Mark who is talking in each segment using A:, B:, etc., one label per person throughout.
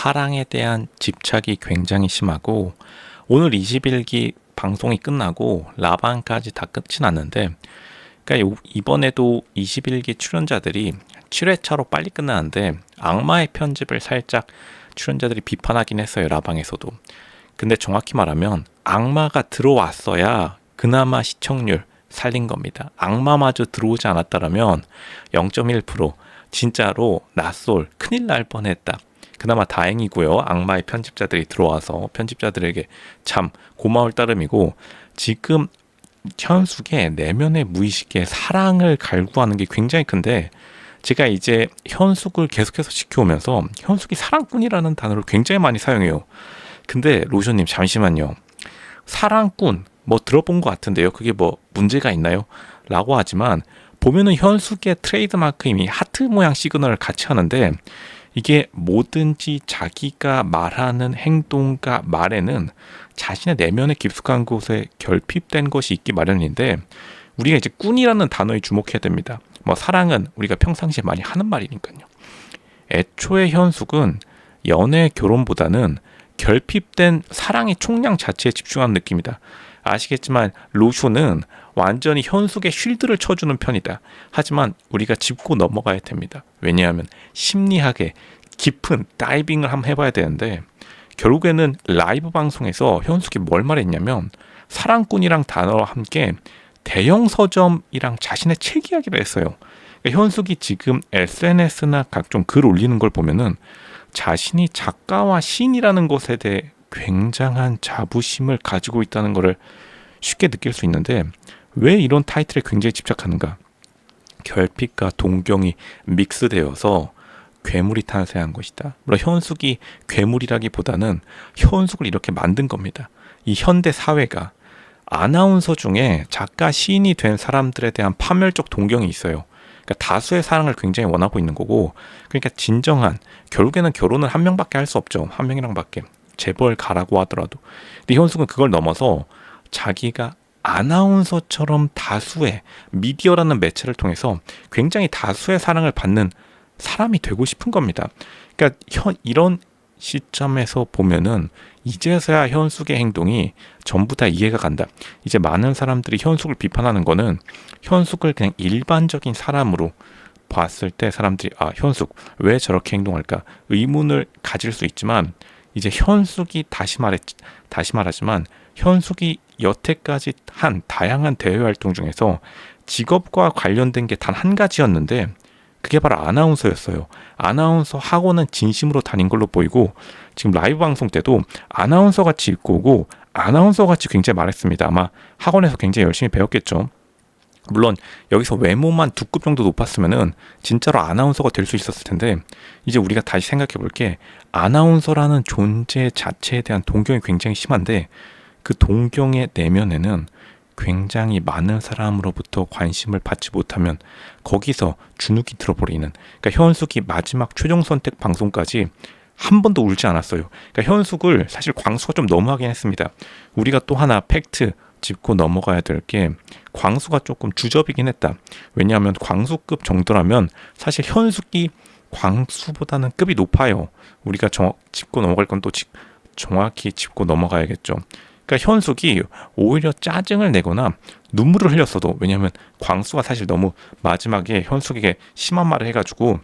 A: 사랑에 대한 집착이 굉장히 심하고 오늘 21기 방송이 끝나고 라방까지 다 끝이 났는데 그러니까 이번에도 21기 출연자들이 7회차로 빨리 끝나는데 악마의 편집을 살짝 출연자들이 비판하긴 했어요. 라방에서도. 근데 정확히 말하면 악마가 들어왔어야 그나마 시청률 살린 겁니다. 악마마저 들어오지 않았다면 0.1% 진짜로 낯설 큰일 날 뻔했다. 그나마 다행이고요. 악마의 편집자들이 들어와서 편집자들에게 참 고마울 따름이고, 지금 현숙의 내면의 무의식에 사랑을 갈구하는 게 굉장히 큰데, 제가 이제 현숙을 계속해서 지켜오면서 현숙이 사랑꾼이라는 단어를 굉장히 많이 사용해요. 근데 로션님 잠시만요. 사랑꾼 뭐 들어본 것 같은데요. 그게 뭐 문제가 있나요? 라고 하지만 보면은 현숙의 트레이드마크 이미 하트 모양 시그널을 같이 하는데, 이게 뭐든지 자기가 말하는 행동과 말에는 자신의 내면에 깊숙한 곳에 결핍된 것이 있기 마련인데, 우리가 이제 꾼이라는 단어에 주목해야 됩니다. 뭐 사랑은 우리가 평상시에 많이 하는 말이니까요. 애초에 현숙은 연애 결혼보다는 결핍된 사랑의 총량 자체에 집중하는 느낌이다. 아시겠지만 로쇼는 완전히 현숙의 쉴드를 쳐주는 편이다. 하지만 우리가 짚고 넘어가야 됩니다. 왜냐하면 심리학의 깊은 다이빙을 한번 해봐야 되는데, 결국에는 라이브 방송에서 현숙이 뭘 말했냐면 사랑꾼이랑 단어와 함께 대형 서점이랑 자신의 책 이야기를 했어요. 그러니까 현숙이 지금 SNS나 각종 글 올리는 걸 보면은 자신이 작가와 시인이라는 것에 대해 굉장한 자부심을 가지고 있다는 것을 쉽게 느낄 수 있는데, 왜 이런 타이틀에 굉장히 집착하는가? 결핍과 동경이 믹스되어서 괴물이 탄생한 것이다. 물론 현숙이 괴물이라기보다는 현숙을 이렇게 만든 겁니다. 이 현대 사회가 아나운서 중에 작가, 시인이 된 사람들에 대한 파멸적 동경이 있어요. 그러니까 다수의 사랑을 굉장히 원하고 있는 거고, 그러니까 진정한, 결국에는 결혼을 한 명밖에 할 수 없죠. 한 명이랑밖에. 재벌 가라고 하더라도. 근데 현숙은 그걸 넘어서 자기가 아나운서처럼 다수의 미디어라는 매체를 통해서 굉장히 다수의 사랑을 받는 사람이 되고 싶은 겁니다. 그러니까 이런 시점에서 보면은 이제서야 현숙의 행동이 전부 다 이해가 간다. 이제 많은 사람들이 현숙을 비판하는 거는 현숙을 그냥 일반적인 사람으로 봤을 때 사람들이 현숙 왜 저렇게 행동할까 의문을 가질 수 있지만, 이제 현숙이 다시 말하지만 현숙이 여태까지 한 다양한 대외 활동 중에서 직업과 관련된 게 단 한 가지였는데, 그게 바로 아나운서였어요. 아나운서 학원은 진심으로 다닌 걸로 보이고, 지금 라이브 방송 때도 아나운서 같이 입고 오고 아나운서 같이 굉장히 말했습니다. 아마 학원에서 굉장히 열심히 배웠겠죠. 물론 여기서 외모만 두 급 정도 높았으면은 진짜로 아나운서가 될 수 있었을 텐데, 이제 우리가 다시 생각해 볼 게, 아나운서라는 존재 자체에 대한 동경이 굉장히 심한데, 그 동경의 내면에는 굉장히 많은 사람으로부터 관심을 받지 못하면 거기서 주눅이 들어버리는, 그러니까 현숙이 마지막 최종 선택 방송까지 한 번도 울지 않았어요. 그러니까 현숙을 사실 광수가 좀 너무하긴 했습니다. 우리가 또 하나 팩트 짚고 넘어가야 될 게, 광수가 조금 주접이긴 했다. 왜냐하면 광수급 정도라면 사실 현숙이 광수보다는 급이 높아요. 우리가 짚고 넘어갈 건 또 정확히 짚고 넘어가야겠죠. 그러니까 현숙이 오히려 짜증을 내거나 눈물을 흘렸어도, 왜냐하면 광수가 사실 너무 마지막에 현숙에게 심한 말을 해가지고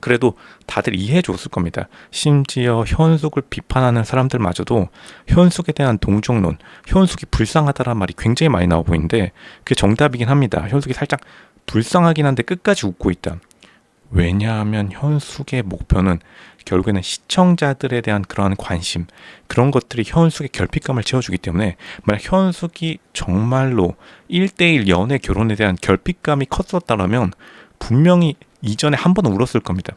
A: 그래도 다들 이해해 줬을 겁니다. 심지어 현숙을 비판하는 사람들마저도 현숙에 대한 동정론, 현숙이 불쌍하다는 말이 굉장히 많이 나오고 있는데 그게 정답이긴 합니다. 현숙이 살짝 불쌍하긴 한데 끝까지 웃고 있다. 왜냐하면 현숙의 목표는 결국에는 시청자들에 대한 그러한 관심, 그런 것들이 현숙의 결핍감을 채워주기 때문에, 만약 현숙이 정말로 1대1 연애 결혼에 대한 결핍감이 컸었다면 분명히 이전에 한 번은 울었을 겁니다.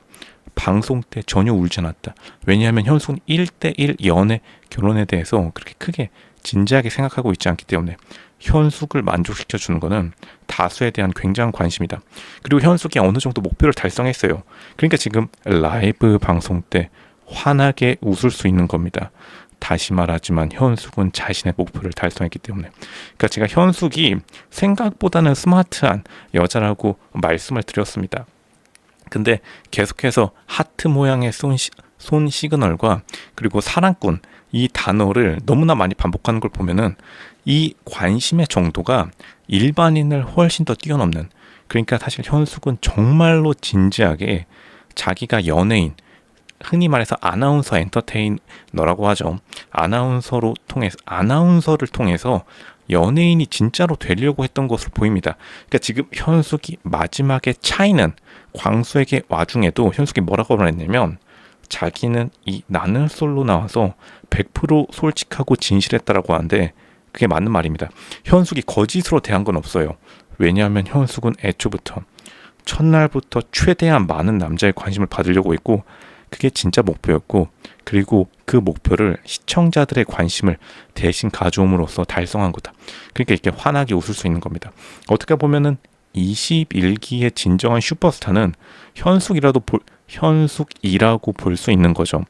A: 방송 때 전혀 울지 않았다. 왜냐하면 현숙은 1대1 연애 결혼에 대해서 그렇게 크게 진지하게 생각하고 있지 않기 때문에, 현숙을 만족시켜주는 것은 다수에 대한 굉장한 관심이다. 그리고 현숙이 어느 정도 목표를 달성했어요. 그러니까 지금 라이브 방송 때 환하게 웃을 수 있는 겁니다. 다시 말하지만 현숙은 자신의 목표를 달성했기 때문에. 그러니까 제가 현숙이 생각보다는 스마트한 여자라고 말씀을 드렸습니다. 근데 계속해서 하트 모양의 손 시그널과 그리고 사랑꾼 이 단어를 너무나 많이 반복하는 걸 보면은 이 관심의 정도가 일반인을 훨씬 더 뛰어넘는, 그러니까 사실 현숙은 정말로 진지하게 자기가 연예인, 흔히 말해서 아나운서 엔터테이너라고 하죠. 아나운서를 통해서 연예인이 진짜로 되려고 했던 것으로 보입니다. 그러니까 지금 현숙이 마지막에 차이는 광수에게 와중에도 현숙이 뭐라고 말했냐면, 자기는 이 나는 솔로 나와서 100% 솔직하고 진실했다라고 하는데 그게 맞는 말입니다. 현숙이 거짓으로 대한 건 없어요. 왜냐하면 현숙은 애초부터 첫날부터 최대한 많은 남자의 관심을 받으려고 했고, 그게 진짜 목표였고, 그리고 그 목표를 시청자들의 관심을 대신 가져옴으로써 달성한 거다. 그러니까 이렇게 환하게 웃을 수 있는 겁니다. 어떻게 보면은 21기의 진정한 슈퍼스타는 현숙이라고 볼 수 있는 거죠.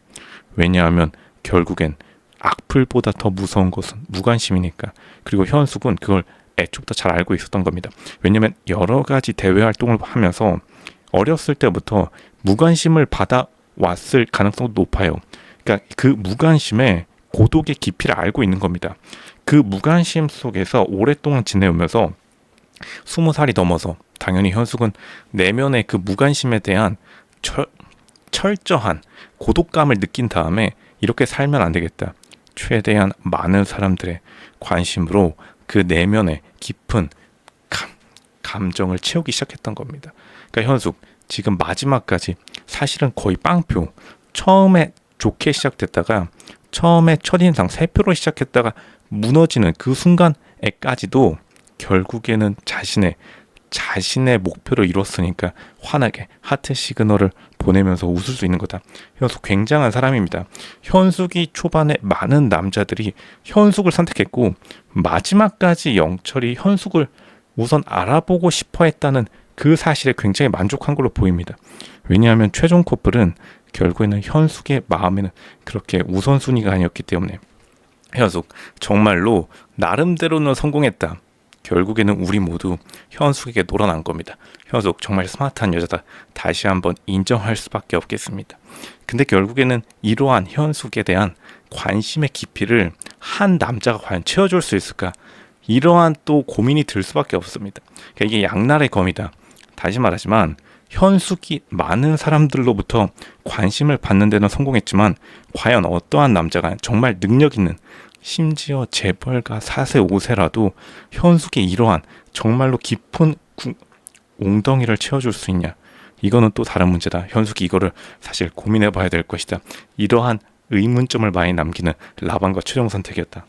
A: 왜냐하면 결국엔 악플보다 더 무서운 것은 무관심이니까. 그리고 현숙은 그걸 애초부터 잘 알고 있었던 겁니다. 왜냐하면 여러 가지 대외 활동을 하면서 어렸을 때부터 무관심을 받아왔을 가능성도 높아요. 그러니까 그 무관심의 고독의 깊이를 알고 있는 겁니다. 그 무관심 속에서 오랫동안 지내오면서 20살이 넘어서 당연히 현숙은 내면의 그 무관심에 대한 철저한 고독감을 느낀 다음에 이렇게 살면 안 되겠다. 최대한 많은 사람들의 관심으로 그 내면의 깊은 감정을 채우기 시작했던 겁니다. 그러니까 현숙 지금 마지막까지 사실은 거의 빵표, 처음에 좋게 시작됐다가 처음에 첫인상 3표로 시작했다가 무너지는 그 순간에까지도 결국에는 자신의 목표를 이뤘으니까 환하게 하트 시그널을 보내면서 웃을 수 있는 거다. 현숙 굉장한 사람입니다. 현숙이 초반에 많은 남자들이 현숙을 선택했고 마지막까지 영철이 현숙을 우선 알아보고 싶어 했다는 그 사실에 굉장히 만족한 걸로 보입니다. 왜냐하면 최종 커플은 결국에는 현숙의 마음에는 그렇게 우선순위가 아니었기 때문에 현숙 정말로 나름대로는 성공했다. 결국에는 우리 모두 현숙에게 놀아난 겁니다. 현숙 정말 스마트한 여자다. 다시 한번 인정할 수밖에 없겠습니다. 근데 결국에는 이러한 현숙에 대한 관심의 깊이를 한 남자가 과연 채워줄 수 있을까? 이러한 또 고민이 들 수밖에 없습니다. 그러니까 이게 양날의 검이다. 다시 말하지만 현숙이 많은 사람들로부터 관심을 받는 데는 성공했지만 과연 어떠한 남자가 정말 능력 있는, 심지어 재벌가 4세 5세라도 현숙의 이러한 정말로 깊은 웅덩이를 채워줄 수 있냐? 이거는 또 다른 문제다. 현숙이 이거를 사실 고민해 봐야 될 것이다. 이러한 의문점을 많이 남기는 라반과 최종 선택이었다.